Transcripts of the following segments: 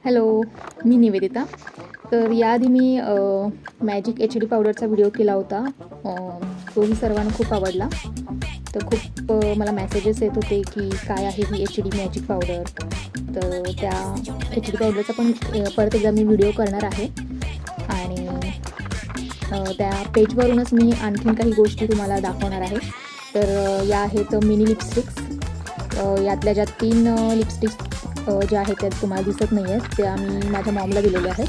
Hello, मी निवेदिता. तर याआधी मी magic H D पावडरचा व्हिडिओ केला होता. तोही सर्वांना खूप आवडला. तर खूप मला मेसेजेस येत होते की काय आहे ही एच डी मॅजिक पावडर. तर त्या एच डी पावडरचा पण परत एकदा मी व्हिडिओ करणार आहे. आणि त्या पेजवरूनच मी आणखीन काही गोष्टी तुम्हाला दाखवणार आहे. तर या आहेत मिनी लिपस्टिक्स. यातल्या ज्या 3 लिपस्टिक्स ज्या आहेत त्या तुम्हाला दिसत नाही आहेत, त्या मी माझ्या मॉमला दिलेल्या आहेत.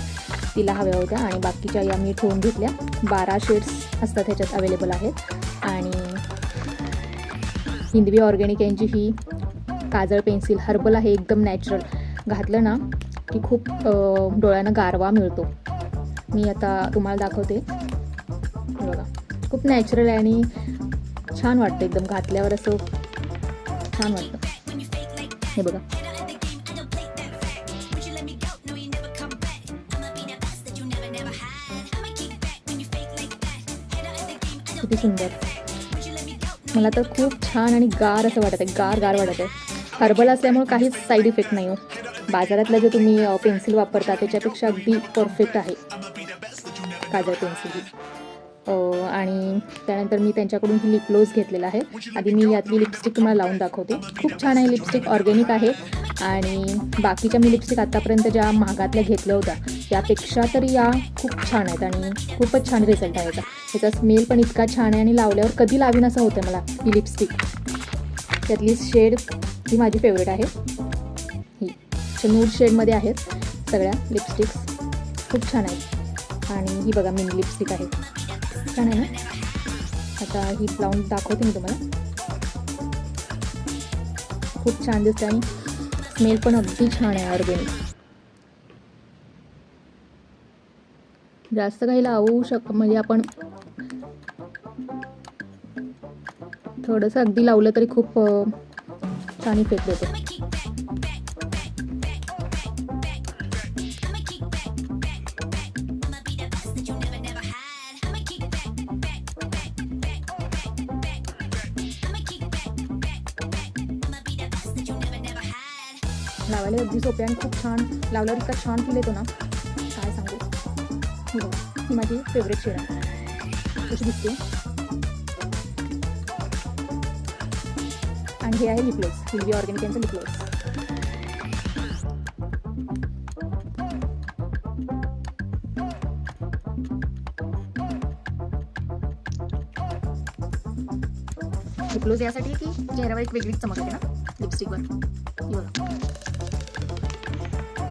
तिला हव्या होत्या आणि बाकीच्या या मी ठेवून घेतल्या. 12 शेड्स असतात ह्याच्यात अवेलेबल आहेत. आणि हिंदवी ऑर्गॅनिक यांची ही काजळ पेन्सिल हर्बल आहे, एकदम नॅचरल. घातलं ना की खूप डोळ्यांना गारवा मिळतो. मी आता तुम्हाला दाखवते. बघा, खूप नॅचरल आहे आणि छान वाटतं. एकदम घातल्यावर असं छान वाटतं. हे बघा, किती सुंदर. मला तर खूप छान आणि गार असं वाटत आहे, गार वाटत आहे. हर्बल असल्यामुळे काहीच साईड इफेक्ट नाही हो. बाजारातलं जे तुम्ही पेन्सिल वापरता त्याच्यापेक्षा अगदी परफेक्ट आहे काजळ पेन्सिल ही. आणि त्यानंतर मी त्यांच्याकडून ही लिप ग्लोज घेतलेला आहे. आधी मी यातली लिपस्टिक तुम्हाला लावून दाखवते. खूप छान आहे लिपस्टिक, ऑर्गॅनिक आहे. आणि बाकीच्या मी लिपस्टिक आत्तापर्यंत ज्या महागातल्या घेतल्या होत्या त्यापेक्षा तरी या खूप छान आहेत आणि खूपच छान रिझल्ट आहे याचा. ह्याचा स्मेल पण इतका छान आहे आणि लावल्यावर कधी लावीन असं होतं मला ही लिपस्टिक. त्यातली शेड ही माझी फेवरेट आहे. ही नूड शेडमध्ये आहेत सगळ्या लिपस्टिक्स. खूप छान आहेत. आणि ही बघा मिनी लिपस्टिक आहे, छान आहे ना. आता ही लावून दाखवते मी तुम्हाला. खूप छान दिसते आणि स्मेल पण अगदी छान आहे, ऑर्गॅनिक. जास्त काही लावू म्हणजे आपण थोडंसं अगदी लावलं तरी खूप छान इफेक्ट देतो. लावायला अगदी सोपे आणि खूप छान. लावल्यावर इतका छान फील येतो ना, काय सांगू. ही बघा, ही माझी फेवरेट शेड आहे. कशी दिसते. आणि हे आहे लिप ग्लोज, हिंदवी ऑर्गॅनिक यांचं लिप ग्लोज. लिप ग्लोज यासाठी की चेहऱ्यावर एक वेगळीच चमक येते ना लिपस्टिकवर. ही बघा.